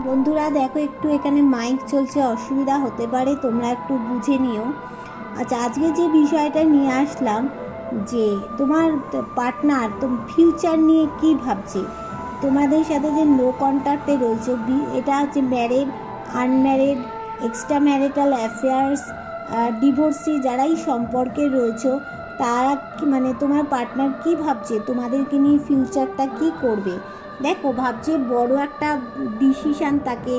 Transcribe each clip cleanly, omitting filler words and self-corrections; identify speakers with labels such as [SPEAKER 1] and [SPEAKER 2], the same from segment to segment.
[SPEAKER 1] বন্ধুরা দেখো, একটু এখানে মাইক চলছে, অসুবিধা হতে পারে, তোমরা একটু বুঝে নিও। আচ্ছা, আজকে যে বিষয়টা নিয়ে আসলাম, যে তোমার পার্টনার ফিউচার নিয়ে কি ভাবছে, তোমাদের সাথে যে নো কন্ট্যাক্টে রয়েছে, এটা হচ্ছে married, unmarried, extra marital affairs, divorcee, যারাই সম্পর্কে রয়েছে, তারা মানে তোমার পার্টনার কি ভাবছে, তোমাদেরকে নিয়ে ফিউচারটা কি করবে। দেখো, ভাবছে বড় একটা ডিসিশান তাকে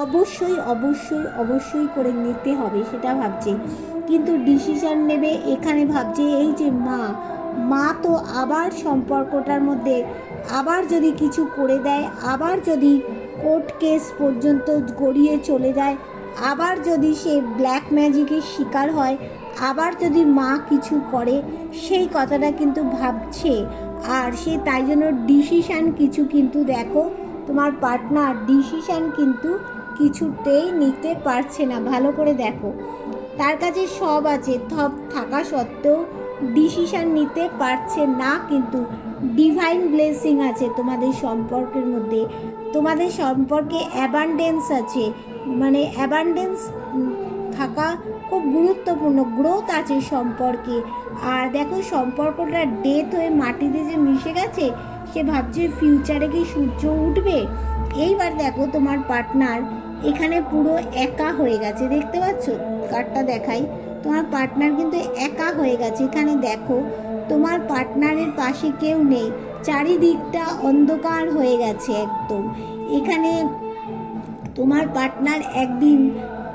[SPEAKER 1] অবশ্যই অবশ্যই অবশ্যই করে নিতে হবে, সেটা ভাবছে। কিন্তু ডিসিশান নেবে এখানে ভাবছে এই যে মা তো আবার সম্পর্কটার মধ্যে আবার যদি কিছু করে দেয়, আবার যদি কোর্ট কেস পর্যন্ত গড়িয়ে চলে যায়, আবার যদি সে ব্ল্যাক ম্যাজিকের শিকার হয়, আবার যদি মা কিছু করে, সেই কথাটা কিন্তু ভাবছে। আর সে তাই জন্য ডিসিশান কিছু কিন্তু দেখো, তোমার পার্টনার ডিসিশান কিন্তু কিছুতেই নিতে পারছে না। ভালো করে দেখো, তার কাছে সব আছে, সব থাকা সত্ত্বেও ডিসিশান নিতে পারছে না। কিন্তু ডিভাইন ব্লেসিং আছে তোমাদের সম্পর্কের মধ্যে, তোমাদের সম্পর্কে অ্যাবান্ডেন্স আছে, মানে অ্যাবান্ডেন্স থাকা খুব গুরুত্বপূর্ণ, গ্রোথ আছে সম্পর্কে। আর দেখো, সম্পর্কটা ডেথ হয়ে মাটিতে যে মিশে গেছে, সে ভাবছে ফিউচারে কি সূর্য উঠবে। এইবার দেখো, তোমার পার্টনার এখানে পুরো একা হয়ে গেছে, দেখতে পাচ্ছ, কার্ডটা দেখাই, তোমার পার্টনার কিন্তু একা হয়ে গেছে। এখানে দেখো, তোমার পার্টনারের পাশে কেউ নেই, চারিদিকটা অন্ধকার হয়ে গেছে একদম। এখানে তোমার পার্টনার একদিন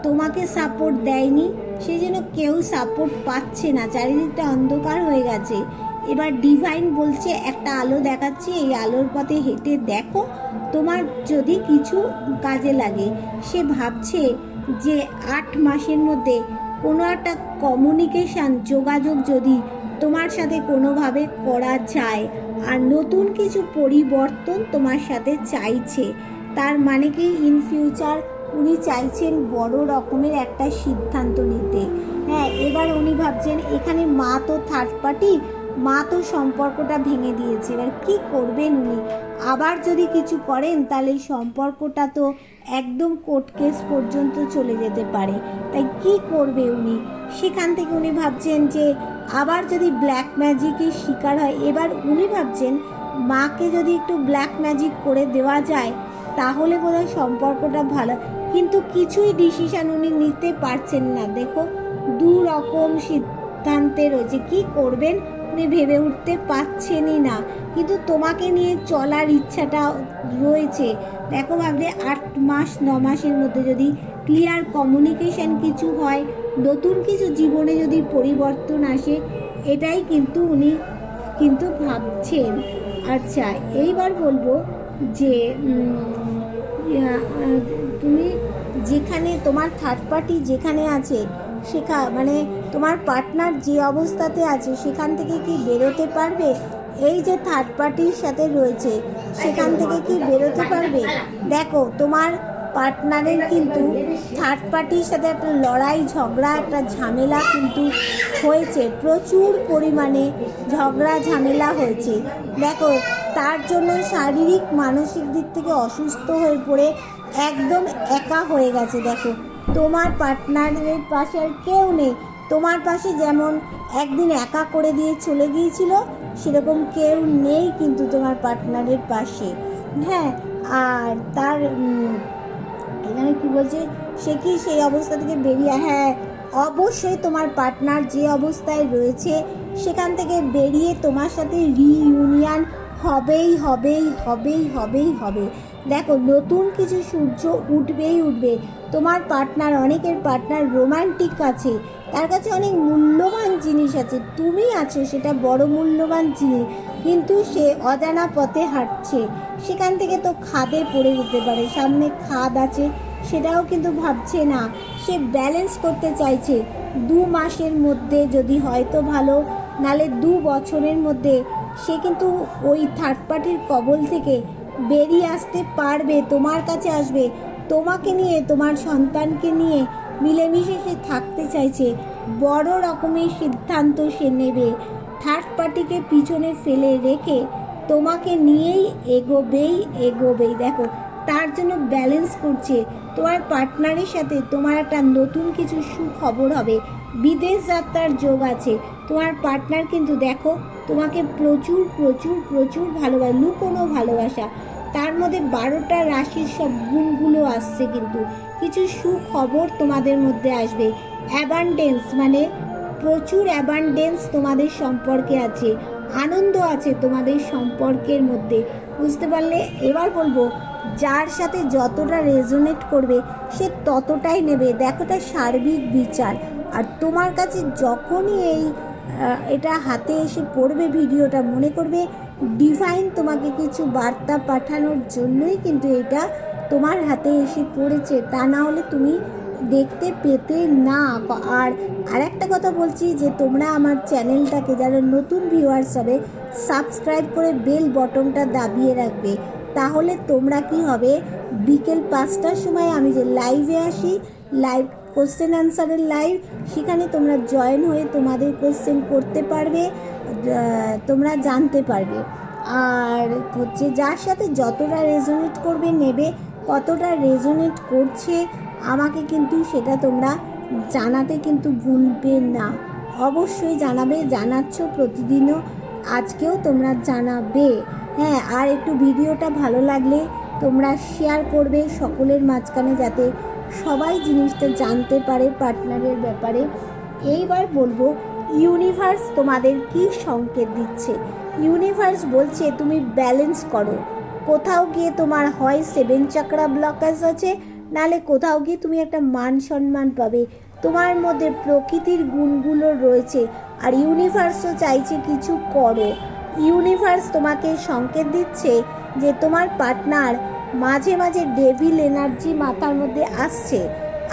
[SPEAKER 1] তোমাকে সাপোর্ট দেয়নি, সেই জন্য কেউ সাপোর্ট পাচ্ছে না, চারিদিকটা অন্ধকার হয়ে গেছে। এবার ডিভাইন বলছে একটা আলো দেখাচ্ছি, এই আলোর পথে হেঁটে দেখো, তোমার যদি কিছু কাজে লাগে। সে ভাবছে যে 8 মাসের মধ্যে কোনো একটা কমিউনিকেশান, যোগাযোগ যদি তোমার সাথে কোনোভাবে করা যায়, আর নতুন কিছু পরিবর্তন তোমার সাথে চাইছে। তার মানে কি, ইন ফিউচার উনি চাইছেন বড় রকমের একটা সিদ্ধান্ত নিতে। হ্যাঁ, এবার উনি ভাবছেন এখানে মা তো থার্ড পার্টি, মা তো সম্পর্কটা ভেঙে দিয়েছে, এবার কী করবেন উনি। আবার যদি কিছু করেন তাহলে এই সম্পর্কটা তো একদম কোর্ট কেস পর্যন্ত চলে যেতে পারে। তাই কি করবে উনি, সেখান থেকে উনি ভাবছেন যে আবার যদি ব্ল্যাক ম্যাজিকের শিকার হয়, এবার উনি ভাবছেন মাকে যদি একটু ব্ল্যাক ম্যাজিক করে দেওয়া যায় তাহলে বোধহয় সম্পর্কটা ভালো। কিন্তু কিছুই ডিসিশান উনি নিতে পারছেন না। দেখো, 2 রকম সিদ্ধান্তে রয়েছে, কি করবেন উনি ভেবে উঠতে পারছেনই না। কিন্তু তোমাকে নিয়ে চলার ইচ্ছাটা রয়েছে। দেখো, ভাবলে 8 মাস 9 মাসের মধ্যে যদি ক্লিয়ার কমিউনিকেশন কিছু হয়, নতুন কিছু জীবনে যদি পরিবর্তন আসে, এটাই কিন্তু উনি কিন্তু ভাবছেন। আচ্ছা, এইবার বলবো যে তুমি যেখানে তোমার থার্ড পার্টি যেখানে আছে, মানে তোমার পার্টনার যে অবস্থাতে আছে সেখান থেকে কি বেরোতে পারবে? এই যে থার্ড পার্টির সাথে রয়েছে, সেখান থেকে কি বেরোতে পারবে? দেখো, তোমার পার্টনারের কিন্তু থার্ড পার্টির সাথে একটা লড়াই ঝগড়া, একটা ঝামেলা কিন্তু হয়েছে, প্রচুর পরিমাণে ঝগড়া ঝামেলা হয়েছে। দেখো, তার জন্য শারীরিক মানসিক দিক থেকে অসুস্থ হয়ে পড়ে একদম একা হয়ে গেছে। দেখো, তোমার পার্টনারের পাশে আর কেউ নেই। তোমার পাশে যেমন একদিন একা করে দিয়ে চলে গিয়েছিল, সেরকম কেউ নেই কিন্তু তোমার পার্টনারের পাশে। হ্যাঁ, আর তার এখানে কি বলছে, সে কি সেই অবস্থা থেকে বেরিয়ে, হ্যাঁ অবশ্যই তোমার পার্টনার যে অবস্থায় রয়েছে সেখান থেকে বেরিয়ে তোমার সাথে রিইউনিয়ন হবেই হবেই হবেই হবেই হবে। দেখো, নতুন কিছু সূর্য উঠবেই উঠবে। তোমার পার্টনার, অনেকের পার্টনার রোমান্টিক আছে, তার কাছে অনেক মূল্যবান জিনিস আছে, তুমি আছো সেটা বড় মূল্যবান জিনিস, কিন্তু সে অজানা পথে হাঁটছে, সেখান থেকে তো খাদে পড়ে যেতে পারে, সামনে খাদ আছে, সেটাও কিন্তু ভাবছে না। সে ব্যালেন্স করতে চাইছে, 2 মাসের মধ্যে যদি হয়তো ভালো, নালে 2 বছরের মধ্যে সে কিন্তু ওই থার্ড পার্টির কবল থেকে বেরিয়ে আসতে পারবে, তোমার কাছে আসবে, তোমাকে নিয়ে, তোমার সন্তানকে নিয়ে মিলেমিশে সে থাকতে চাইছে। বড় রকমের সিদ্ধান্ত সে নেবে, থার্ড পার্টিকে পিছনে ফেলে রেখে তোমাকে নিয়েই এগোবেই এগোবেই। দেখো, তার জন্য ব্যালেন্স করছে। তোমার পার্টনারের সাথে তোমার একটা নতুন কিছু সুখবর হবে, বিদেশ যাত্রার যোগ আছে। তোমার পার্টনার কিন্তু দেখো তোমাকে প্রচুর প্রচুর প্রচুর ভালোবাসে, লুকোনো ভালোবাসা, তার মধ্যে 12টা রাশির সব গুণগুলো আসছে, কিন্তু কিছু সুখবর তোমাদের মধ্যে আসবে। অ্যাবান্ডেন্স মানে প্রচুর অ্যাবান্ডেন্স তোমাদের সম্পর্কে আছে, আনন্দ আছে তোমাদের সম্পর্কের মধ্যে, বুঝতে পারলে? এবার বলবো যার সাথে যতটা রেজোনেট করবে সে ততটাই নেবে। দেখো এটা সার্বিক বিচার। আর তোমার কাছে যখনই এটা হাতে এসে পড়বে ভিডিওটা, মনে করবে ডিভাইন তোমাকে কিছু বার্তা পাঠানোর জন্যই কিন্তু এটা তোমার হাতে এসে পড়েছে, তা না হলে তুমি দেখতে পেতে না। আর একটা কথা বলছি যে তোমরা আমার চ্যানেলটাকে, যারা নতুন ভিউয়ার্স হবে, সাবস্ক্রাইব করে বেল বটনটা দাবিয়ে রাখবে। তাহলে তোমরা কি হবে, বিকেল 5টার সময় আমি যে লাইভে আসি, লাইভ কোশ্চেন অ্যান্সারের লাইভ, সেখানে তোমরা জয়েন হয়ে তোমাদের কোশ্চেন করতে পারবে, তোমরা জানতে পারবে। আর হচ্ছে যার সাথে যতটা রেজোনেট করবে নেবে, কতটা রেজোনেট করছে আমাকে কিন্তু সেটা তোমরা জানাতে কিন্তু ভুলবে না। অবশ্যই জানাবে, জানাচ্ছ প্রতিদিনও, আজকেও তোমরা জানাবে। হ্যাঁ, আর একটু ভিডিওটা ভালো লাগলে তোমরা শেয়ার করবে সকলের মাঝখানে, যাতে সবাই জিনিসটা জানতে পারে পার্টনারের ব্যাপারে। এইবার বলবো ইউনিভার্স তোমাদের কি সংকেত দিচ্ছে। ইউনিভার্স বলছে তুমি ব্যালেন্স করো। কোথাও গিয়ে তোমার হয় 7 চাকরা ব্লকেজ আছে, নালে কোথাও গিয়ে তুমি একটা মান সম্মান পাবে। তোমার মধ্যে প্রকৃতির গুণগুলো রয়েছে, আর ইউনিভার্সও চাইছে কিছু করো। ইউনিভার্স তোমাকে সংকেত দিচ্ছে যে তোমার পার্টনার মাঝে মাঝে ডেভিল এনার্জি মাথার মধ্যে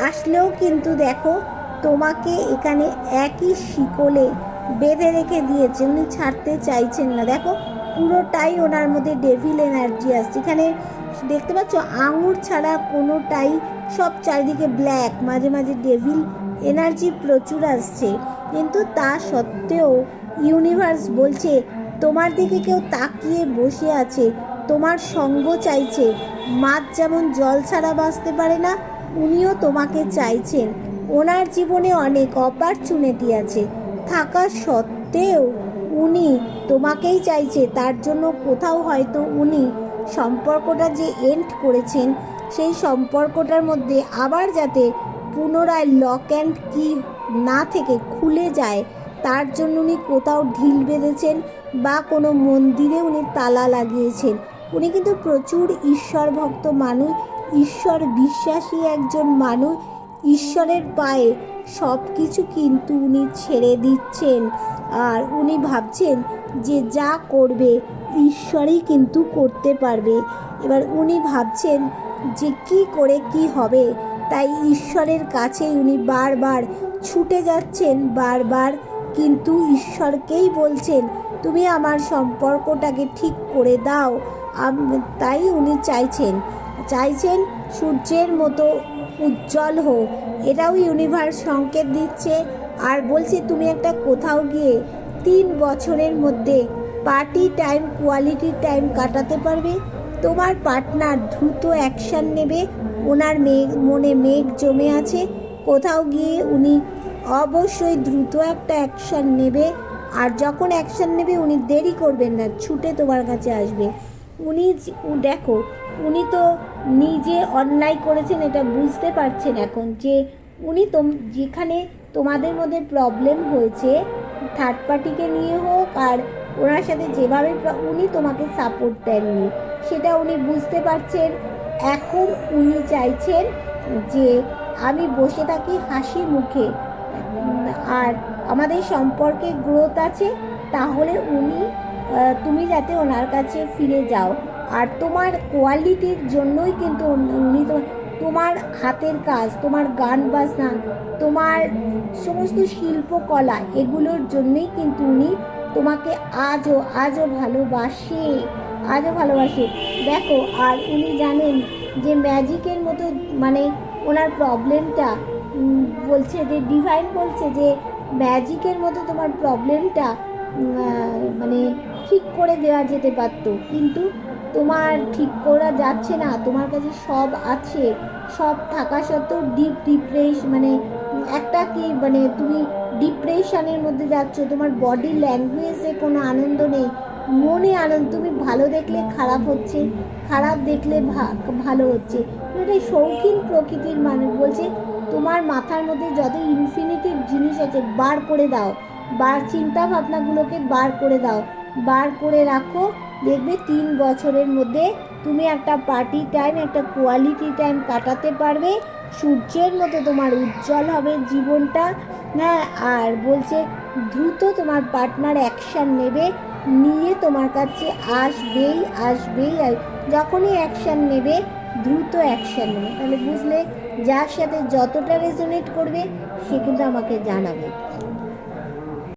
[SPEAKER 1] আসলেও কিন্তু দেখো তোমাকে এখানে একই শিকলে বেঁধে রেখে দিয়েছে, উনি ছাড়তে চাইছেন না। দেখো পুরোটাই ওনার মধ্যে ডেভিল এনার্জি আসছে। এখানে দেখতে পাচ্ছ আঙুর ছাড়া কোনোটাই, সব চারিদিকে ব্ল্যাক, মাঝে মাঝে ডেভিল এনার্জি প্রচুর আসছে। কিন্তু তা সত্ত্বেও ইউনিভার্স বলছে তোমার দিকে কেউ তাকিয়ে বসে আছে, তোমার সঙ্গ চাইছে। মাছ যেমন জল ছাড়া বাঁচতে পারে না, উনিও তোমাকে চাইছেন। ওনার জীবনে অনেক অপরচুনিটি আছে, থাকা সত্ত্বেও উনি তোমাকেই চাইছে। তার জন্য কোথাও হয়তো উনি সম্পর্কটা যে এন্ড করেছেন, সেই সম্পর্কটার মধ্যে আবার যাতে পুনরায় লক অ্যান্ড কি না থেকে খুলে যায়, তার জন্য উনি কোথাও ঢিল বেঁধেছেন বা কোনো মন্দিরে উনি তালা লাগিয়েছেন। উনি কিন্তু প্রচুর ঈশ্বর ভক্ত মানুষ, ঈশ্বর বিশ্বাসী একজন মানুষ। ঈশ্বরের পায়ে সব কিছু কিন্তু উনি ছেড়ে দিচ্ছেন, আর উনি ভাবছেন যে যা করবে ঈশ্বরই কিন্তু করতে পারবে। এবার উনি ভাবছেন যে কি করে কি হবে, তাই ঈশ্বরের কাছে উনি বারবার ছুটে যাচ্ছেন, বারবার কিন্তু ঈশ্বরকেই বলছেন তুমি আমার সম্পর্কটাকে ঠিক করে দাও। তাই উনি চাইছেন সূর্যের মতো উজ্জ্বল হোক, এটাও ইউনিভার্স সংকেত দিচ্ছে। আর বলছে তুমি একটা কোথাও গিয়ে 3 বছরের মধ্যে পার্টি টাইম, কোয়ালিটি টাইম কাটাতে পারবে। তোমার পার্টনার দ্রুত অ্যাকশান নেবে, ওনার মনে মেঘ জমে আছে, কোথাও গিয়ে উনি অবশ্যই দ্রুত একটা অ্যাকশান নেবে। আর যখন অ্যাকশান নেবে উনি দেরি করবেন না, ছুটে তোমার কাছে আসবে। দেখো উনি তো নিজে অন্যায় করেছেন, এটা বুঝতে পারছেন এখন, যে উনি যেখানে তোমাদের মধ্যে প্রবলেম হয়েছে, থার্ড পার্টিকে নিয়ে হোক আর ওনার সাথে যেভাবে উনি তোমাকে সাপোর্ট দেননি, সেটা উনি বুঝতে পারছেন। এখন উনি চাইছেন যে আমি বসে থাকি হাসি মুখে, আর আমাদের সম্পর্কে গ্রোথ আছে, তাহলে তুমি যাতে ওনার কাছে ফিরে যাও। আর তোমার কোয়ালিটির জন্যই কিন্তু উনি তোমার হাতের কাজ, তোমার গান বাজনা, তোমার সমস্ত শিল্পকলা, এগুলোর জন্যই কিন্তু উনি তোমাকে আজও ভালোবাসে। দেখো, আর উনি জানেন যে ম্যাজিকের মতো, মানে ওনার প্রবলেমটা বলছে যে ডিভাইন বলছে যে ম্যাজিকের মতো তোমার প্রবলেমটা মানে ঠিক করে দেওয়া যেতে পারত, কিন্তু তোমার ঠিক করা যাচ্ছে না, তোমার কাছে সব আছে, সব থাকা সত্ত্বেও ডিপ্রেশন একটা কি তুমি ডিপ্রেশনের মধ্যে যাচ্ছ, তোমার বডি ল্যাঙ্গুয়েজে কোনো আনন্দ নেই, মনে আনন্দ, তুমি ভালো দেখলে খারাপ হচ্ছে, খারাপ দেখলে ভালো হচ্ছে। এটা শৌখিন প্রকৃতির মানুষ বলছে তোমার মাথার মধ্যে যত ইনফিনিটিভ জিনিস আছে বার করে দাও, চিন্তা ভাবনাগুলোকে বার করে দাও, বার করে রাখো। দেখবে 3 বছরের মধ্যে তুমি একটা পার্টি টাইম, একটা কোয়ালিটি টাইম কাটাতে পারবে, সূর্যের মতো তোমার উজ্জ্বল হবে জীবনটা। হ্যাঁ, আর বলছে দ্রুত তোমার পার্টনার অ্যাকশান নেবে, নিয়ে তোমার কাছে আসবেই। আর যখনই অ্যাকশান নেবে, দ্রুত অ্যাকশান নেবে। তাহলে বুঝলে, যার সাথে যতটা রেজোনেট করবে সে কিন্তু আমাকে জানাবে।